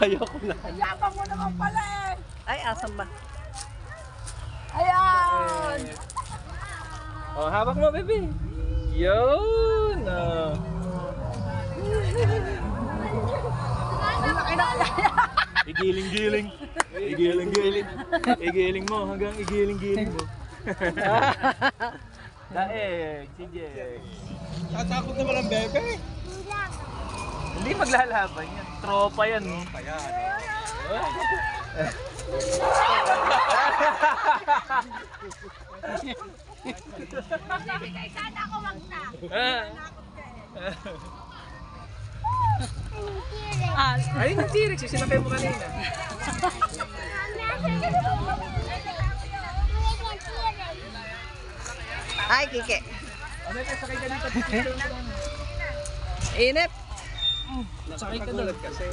Ayoko na. Yabang mo naman pala eh. Ay, asan ba? Ayan! Oh, hawak mo, baby. Yun! Oh. Ang laki na Igiling-giling. Igiling-giling. Igiling mo hanggang igiling-giling mo. Daeg, si Jek. Tatakot naman ang bebe. Hindi maglalaban yan. Tropa yan. No? Sana ako wag na. Ay, yung T-Rex. Yung sinakay mo kanina. Ay, Kike. Ano ito? Sakay ka dito. Init. Sakay ka doon kasi.